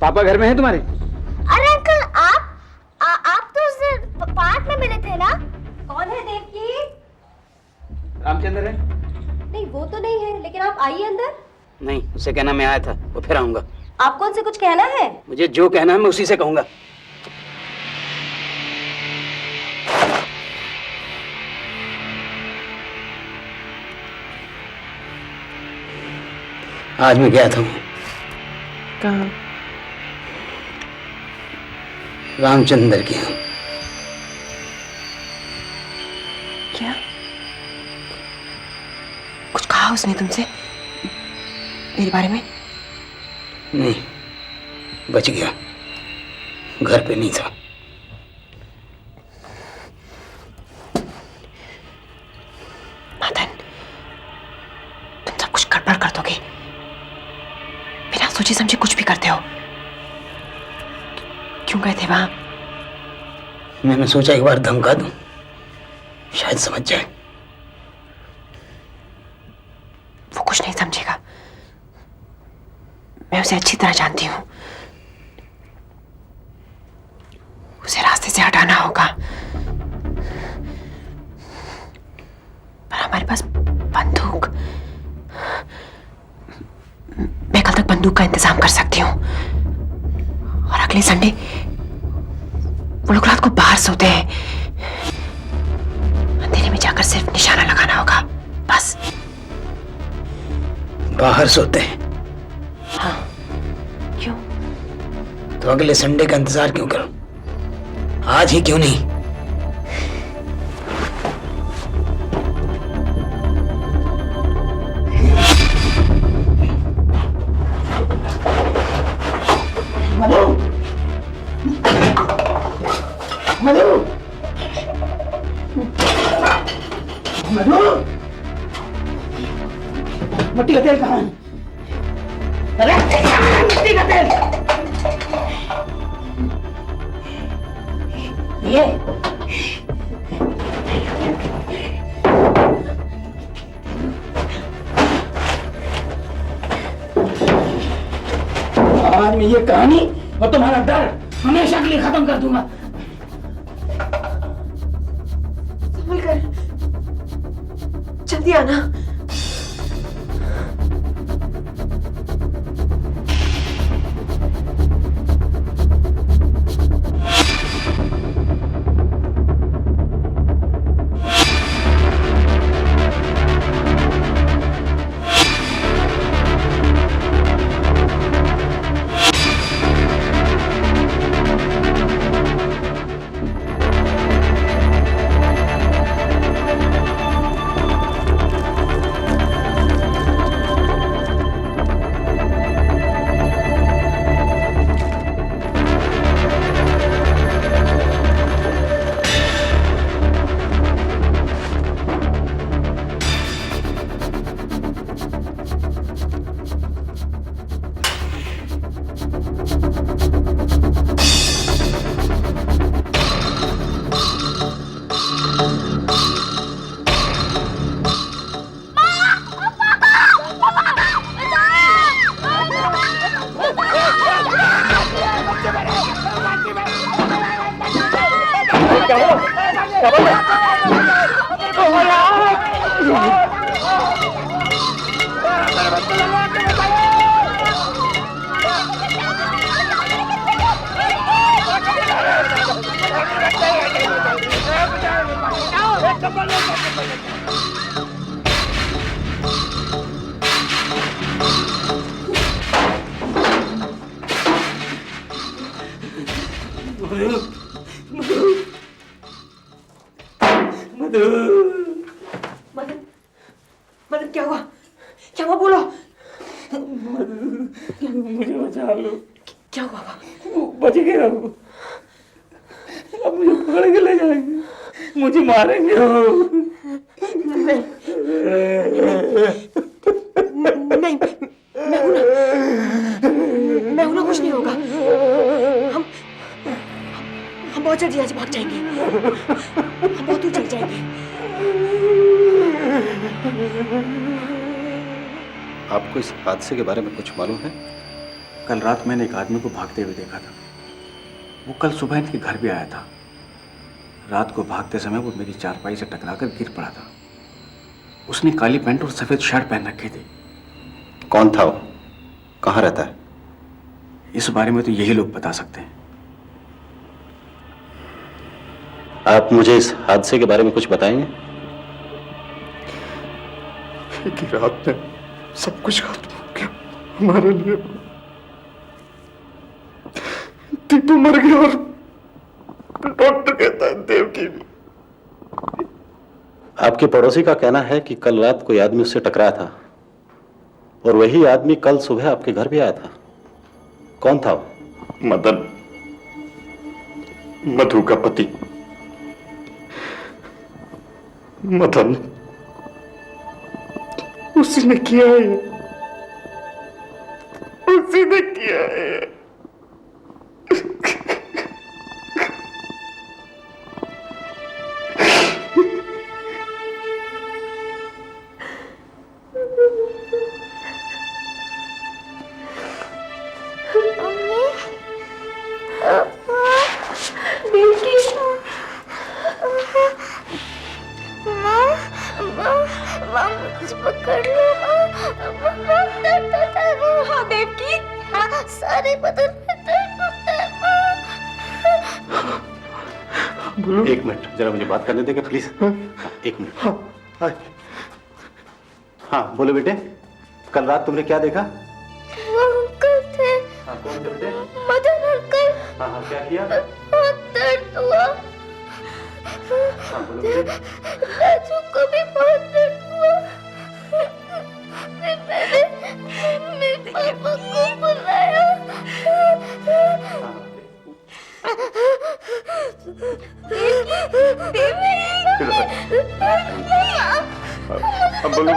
पापा घर में हैं तुम्हारे? अरे अंकल, आप तो उस दिन पार्क में मिले थे ना? कौन है देवकी? रामचंद्र है? नहीं, वो तो नहीं है, लेकिन आप आइए अंदर। नहीं, उसे कहना मैं आया था, वो फिर आऊंगा। आपको उनसे कुछ कहना है? मुझे जो कहना है मैं उसी से कहूंगा। आज मैं गया था कहाँ? रामचंद्र के यहाँ। क्या? कुछ कहा उसने तुमसे मेरे बारे में? नहीं, बच गया, घर पे नहीं था। मदन, तुम सब कुछ गड़बड़ कर दोगे, बिना सोचे समझे कुछ भी करते हो। क्यों गए थे वहां? मैंने सोचा एक बार धमका दूं, शायद समझ जाए। वो कुछ नहीं समझेगा, मैं उसे अच्छी तरह जानती हूँ। उसे रास्ते से हटाना होगा, पर हमारे पास बंदूक, मैं कल तक बंदूक का इंतजाम कर सकती हूँ। और अगले संडे वो लोग रात को बाहर सोते हैं, अंधेरे में जाकर सिर्फ निशाना लगाना होगा, बस। बाहर सोते हैं? हाँ। क्यों? तो अगले संडे का इंतजार क्यों करो? आज ही क्यों नहीं? मधु! मधु! मधु! मिट्टी का तेल कहाँ है? अरे मिट्टी का तेल! ये आज मैं ये कहानी और तुम्हारा डर हमेशा के लिए खत्म कर दूंगा। संभल कर, जल्दी आना। मदन, मदन क्या हुआ? क्या हुआ बोलो? मुझे बचा लो। क्या हुआ? बच गया वो। अब मुझे पकड़ के ले जाएंगे, मुझे मारेंगे वो। नहीं, नहीं, मैं हूं ना, कुछ नहीं होगा। हम बहुत जल्दी यहाँ से भाग जाएंगे, हम बहुत दूर चले जाएंगे। आपको इस हादसे के बारे में कुछ मालूम है? कल रात मैंने एक आदमी को भागते हुए देखा था। वो कल सुबह इनके घर भी आया था। रात को भागते समय वो मेरी चारपाई से टकराकर गिर पड़ा था। उसने काली पैंट और सफेद शर्ट पहन रखी थी। कौन था वो? कहाँ रहता है? इस बारे में तो यही लोग बता सकते हैं। आप मुझे इस हादसे के बारे में कुछ बताएंगे? एक ही रात में सब कुछ खत्म हो गया हमारे लिए। दीपू मर गया और डॉक्टर कहता है देवकी भी। आपके पड़ोसी का कहना है कि कल रात कोई आदमी उससे टकराया था और वही आदमी कल सुबह आपके घर भी आया था। कौन था वो? मदन, मधु का पति मदन। उसी ने किया है, उसी ने किया है। पकड़ लो। हाँ देवकी, सारे बदन में दर्द होता है। एक मिनट, जरा मुझे बात करने देगा प्लीज। एक मिनट। हाँ बोलो बेटे, कल रात तुमने क्या देखा? वो अंकल थे। हाँ, कौन थे बेटे? मदन अंकल। हाँ, क्या किया? बहुत दर्द हुआ। हाँ, बोलो बेटे। राजू को भी बहुत दर्द हुआ। मैंने पापा को बुलाया। अब बोलो।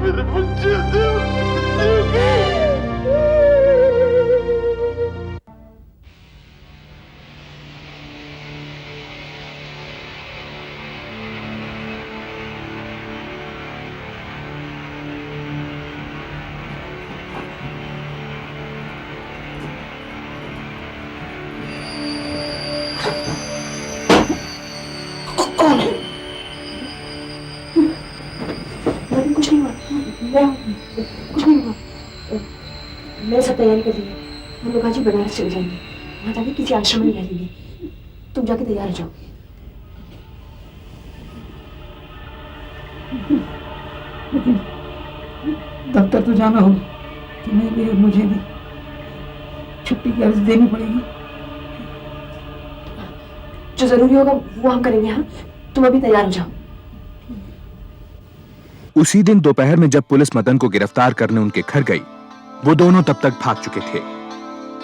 मेरे बच्चे कुछ नहीं हुआ, कुछ नहीं हुआ। मैंने सब तैयारी कर ली है। हम लोग आज ही बनारस चले जाएंगे। वहाँ जाके किसी आश्रम में रहेंगे। तुम जाके तैयार हो जाओ। दफ्तर तो जाना होगा, तुम्हें भी और मुझे भी। छुट्टी की अर्ज देनी पड़ेगी। जो जरूरी होगा वो हम करेंगे। हाँ, तुम अभी तैयार हो जाओ। उसी दिन दोपहर में जब पुलिस मदन को गिरफ्तार करने उनके घर गई, वो दोनों तब तक भाग चुके थे।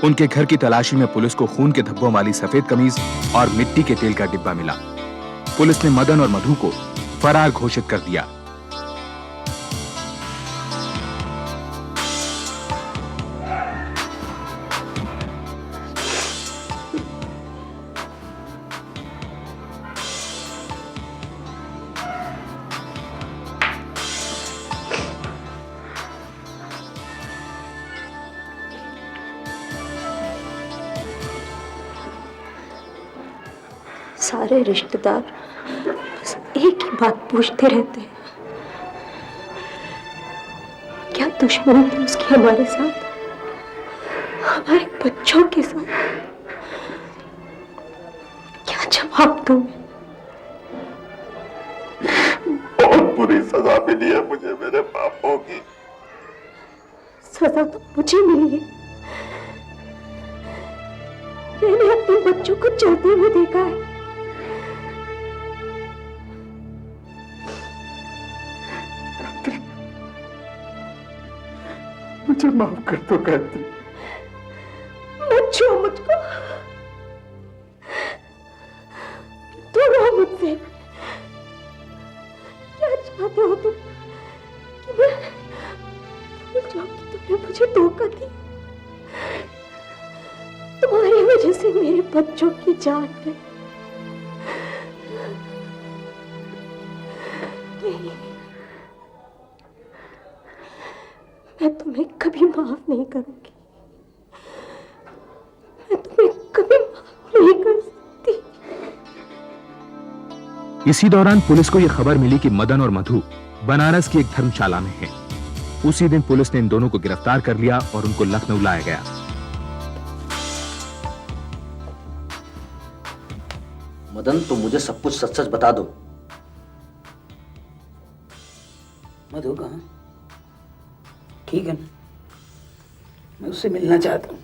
उनके घर की तलाशी में पुलिस को खून के धब्बों वाली सफेद कमीज और मिट्टी के तेल का डिब्बा मिला। पुलिस ने मदन और मधु को फरार घोषित कर दिया। सारे रिश्तेदार बस एक ही बात पूछते रहते हैं, क्या दुश्मनी थी उसकी हमारे साथ, हमारे बच्चों के साथ? क्या जवाब दूं मैं? बहुत बुरी सजा मिली है मुझे मेरे पापों की। सजा तो मुझे मिली है। मैंने अपने बच्चों को चलते हुए देखा है। मुझे माफ कर दो गायत्री। मत छो मुझको, दूर रहो मुझसे। क्या चाहते हो तुम कि मैं भूल जाऊं कि तुमने मुझे धोखा दी? तुम्हारी वजह से मेरे बच्चों की जान गई। इसी दौरान पुलिस को यह खबर मिली कि मदन और मधु बनारस की एक धर्मशाला में हैं। उसी दिन पुलिस ने इन दोनों को गिरफ्तार कर लिया और उनको लखनऊ लाया गया। मदन, तुम मुझे सब कुछ सच सच बता दो। मधु कहाँ? ठीक है ना, मैं उससे मिलना चाहता हूँ।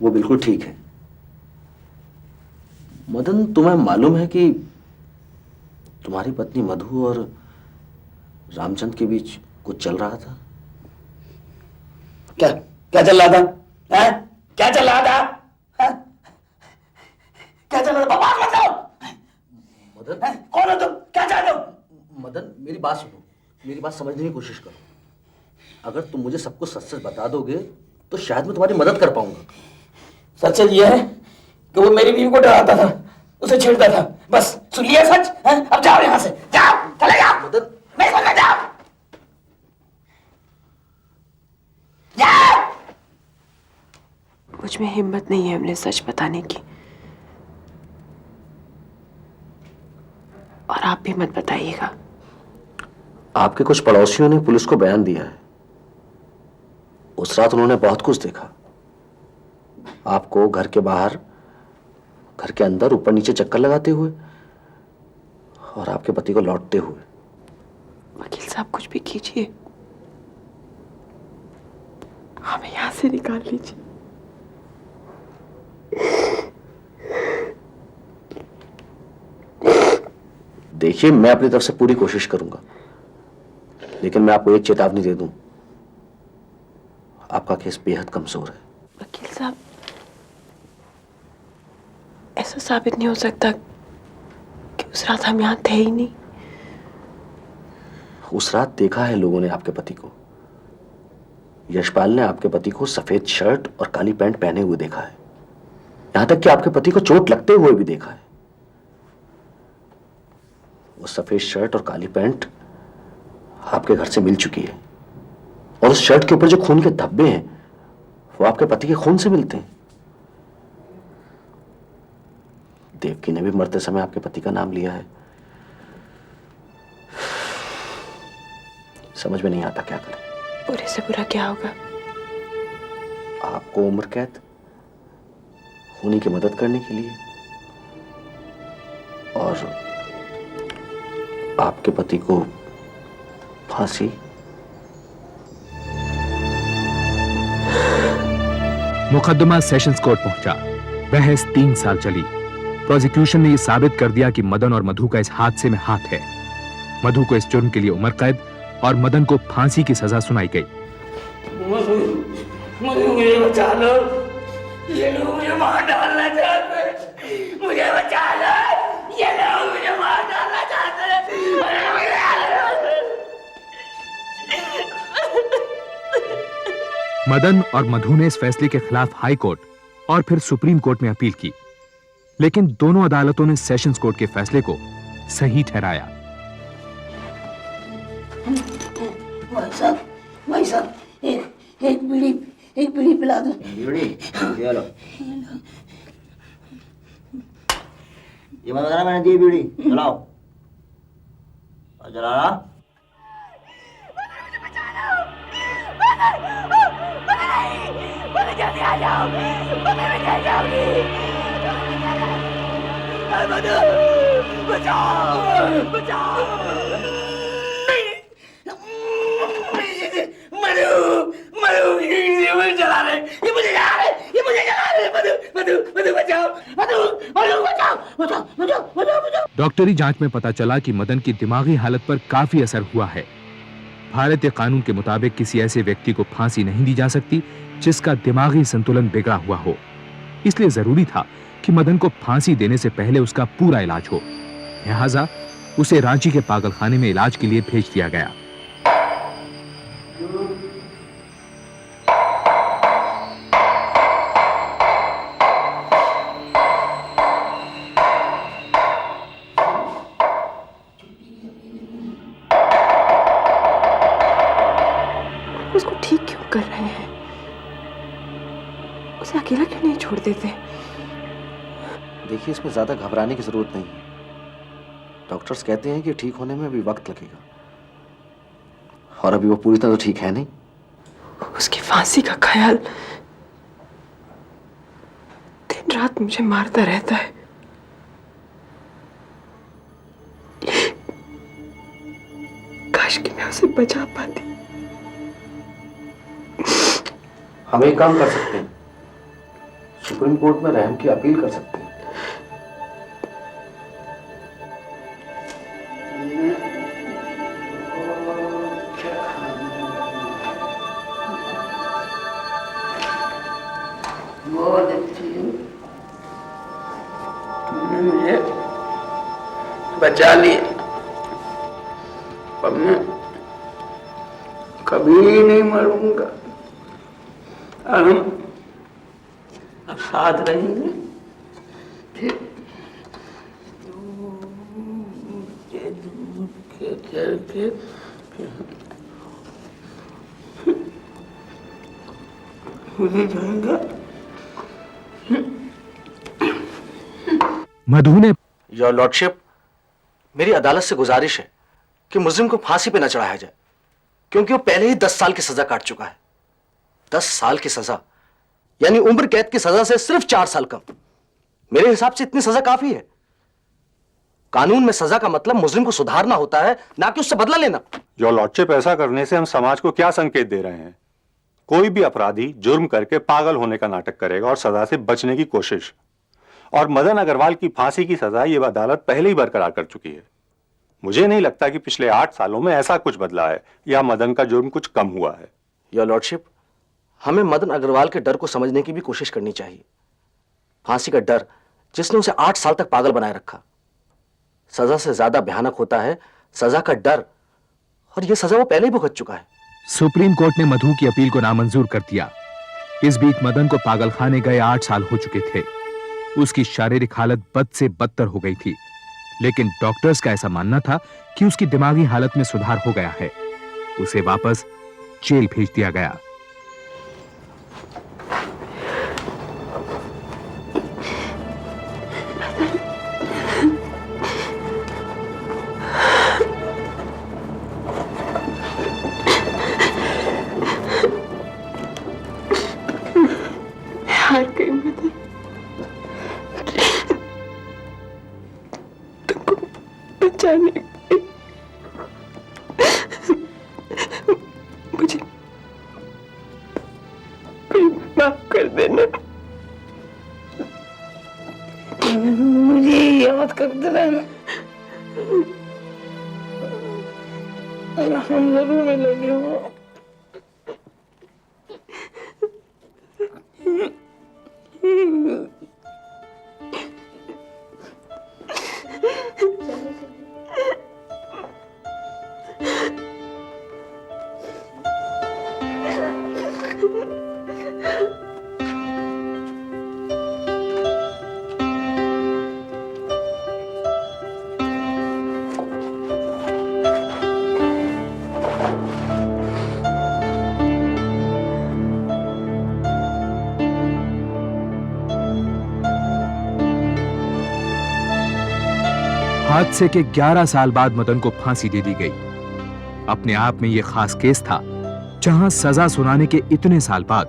वो बिल्कुल ठीक है। मदन, तुम्हें मालूम है कि तुम्हारी पत्नी मधु और रामचंद्र के बीच कुछ चल रहा था? क्या क्या चल रहा था? हैं? क्या चल रहा था? हैं? क्या चल रहा था? बकवास मत करो। मदन, हैं? कौन हो तुम? क्या चाहते हो? मदन, मेरी बात सुनो, मेरी बात समझने की कोशिश करो। अगर तुम मुझे सब कुछ सच सच बता दोगे तो शायद मैं तुम्हारी मदद कर पाऊंगा। सच ये है कि वो मेरी बीवी को डराता था, उसे छेड़ता था। बस सुन लिया सच? हैं? अब जाओ यहाँ से, जाओ, चले जाओ। मदन, नहीं सुनना, जाओ, जाओ। मुझ में हिम्मत नहीं है उन्हें सच बताने की, और आप भी मत बताइएगा। आपके कुछ पड़ोसियों ने पुलिस को बयान दिया है। उस रात उन्होंने बहुत कुछ देखा। आपको घर के बाहर, घर के अंदर, ऊपर नीचे चक्कर लगाते हुए और आपके पति को लौटते हुए। वकील साहब, कुछ भी कीजिए, हमें यहां से निकाल लीजिए। देखिए, मैं अपनी तरफ से पूरी कोशिश करूंगा, लेकिन मैं आपको एक चेतावनी दे दूं, आपका केस बेहद कमजोर है। वकील साहब, ऐसा साबित नहीं हो सकता कि उस रात हम यहाँ थे ही नहीं। उस रात देखा है लोगों ने आपके पति को। यशपाल ने आपके पति को सफेद शर्ट और काली पैंट पहने हुए देखा है। यहां तक कि आपके पति को चोट लगते हुए भी देखा है। वो सफेद शर्ट और काली पैंट आपके घर से मिल चुकी है, और उस शर्ट के ऊपर जो खून के धब्बे हैं वो आपके पति के खून से मिलते हैं। देवकी ने भी मरते समय आपके पति का नाम लिया है। समझ में नहीं आता क्या करें। बुरे से बुरा क्या होगा? आपको उम्र कैद, उन्हीं की मदद करने के लिए, और आपके पति को फांसी। मुकदमा सेशंस कोर्ट पहुंचा। बहस 3 साल चली। प्रोसिक्यूशन ने यह साबित कर दिया कि मदन और मधु का इस हादसे में हाथ है। मधु को इस जुर्म के लिए उम्र कैद और मदन को फांसी की सजा सुनाई गई। मुझे बचा लो, ये लोग मुझे मार डालना चाहते हैं। मुझे बचा लो, ये लोग मुझे मार डालना चाहते हैं। मदन और मधु ने इस फैसले के खिलाफ हाई कोर्ट और फिर सुप्रीम कोर्ट में अपील की, लेकिन दोनों अदालतों ने सेशंस कोर्ट के फैसले को सही ठहराया। भाई साहब, एक बीड़ी पिला दो। बीड़ी ये लो। ये मत बताना मैंने दी बीड़ी। जलाओ और जलाना। जल्दी आ जाओ, मैं जाऊंगी। बचाओ, बचाओ। मुझे जला रहे, ये मुझे जला रहे, ये मुझे जला रहे। मधु बचाओ, मधु बचाओ। डॉक्टरी जांच में पता चला कि मदन की दिमागी हालत पर काफी असर हुआ है। भारतीय कानून के मुताबिक किसी ऐसे व्यक्ति को फांसी नहीं दी जा सकती जिसका दिमागी संतुलन बिगड़ा हुआ हो। इसलिए जरूरी था कि मदन को फांसी देने से पहले उसका पूरा इलाज हो। लिहाजा उसे रांची के पागलखाने में इलाज के लिए भेज दिया गया। उसको ठीक क्यों कर रहे हैं? उसे अकेला क्यों नहीं छोड़ देते? देखिए, इसमें ज्यादा घबराने की जरूरत नहीं है। डॉक्टर्स कहते हैं कि ठीक होने में अभी वक्त लगेगा, और अभी वो पूरी तरह तो ठीक है नहीं। उसकी फांसी का ख्याल दिन रात मुझे मारता रहता है। काश कि मैं उसे बचा पाती। हम एक काम कर सकते हैं, सुप्रीम कोर्ट में रहम की अपील कर सकते हैं। बहुत अच्छी हो, तुमने मुझे बचा लिया, पर मैं कभी नहीं मरूंगा। हम अब साथ रहेंगे। फिर दूर के करके भूल जाएंगे। मधु ने योर लॉर्डशिप, मेरी अदालत से गुजारिश है कि मुजरिम को फांसी पे न चढ़ाया जाए, क्योंकि वो पहले ही 10 साल की सजा काट चुका है। 10 साल की सजा यानी उम्र कैद की सजा से सिर्फ 4 साल कम। मेरे हिसाब से इतनी सजा काफी है। कानून में सजा का मतलब मुजरिम को सुधारना होता है, ना कि उससे बदला लेना। योर लॉर्डशिप, ऐसा करने से हम समाज को क्या संकेत दे रहे हैं? कोई भी अपराधी जुर्म करके पागल होने का नाटक करेगा और सजा से बचने की कोशिश। और मदन अग्रवाल की फांसी की सजा ये अदालत पहले ही बरकरार कर चुकी है। मुझे नहीं लगता कि पिछले 8 सालों में ऐसा कुछ बदला है या मदन का जुर्म कुछ कम हुआ है। योर लॉर्डशिप, हमें मदन अग्रवाल के डर को समझने की भी कोशिश करनी चाहिए। फांसी का डर जिसने उसे 8 साल तक पागल बनाए रखा। सजा से ज्यादा भयानक होता है सजा का डर, और यह सजा वो पहले ही भुगत चुका है। सुप्रीम कोर्ट ने मधु की अपील को नामंजूर कर दिया। इस बीच मदन को पागलखाने गए 8 साल हो चुके थे। उसकी शारीरिक हालत बद से बदतर हो गई थी, लेकिन डॉक्टर्स का ऐसा मानना था कि उसकी दिमागी हालत में सुधार हो गया है। उसे वापस जेल भेज दिया गया। हार गई मदन। तुमको बचाने गई। मुझे माफ कर देना। मुझे याद करते रहना, हम जरूर मिलेंगे। हादसे के 11 साल बाद मदन को फांसी दे दी गई। अपने आप में यह खास केस था जहां सजा सुनाने के इतने साल बाद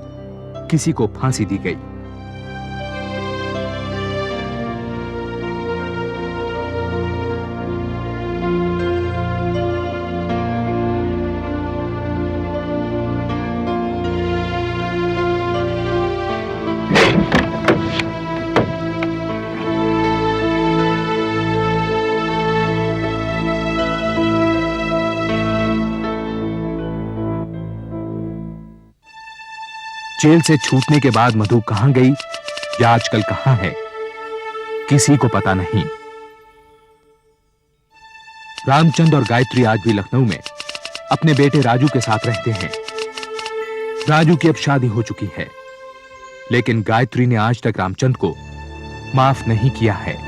किसी को फांसी दी गई। जेल से छूटने के बाद मधु कहां गई या आजकल कहां है, किसी को पता नहीं। रामचंद और गायत्री आज भी लखनऊ में अपने बेटे राजू के साथ रहते हैं। राजू की अब शादी हो चुकी है, लेकिन गायत्री ने आज तक रामचंद को माफ नहीं किया है।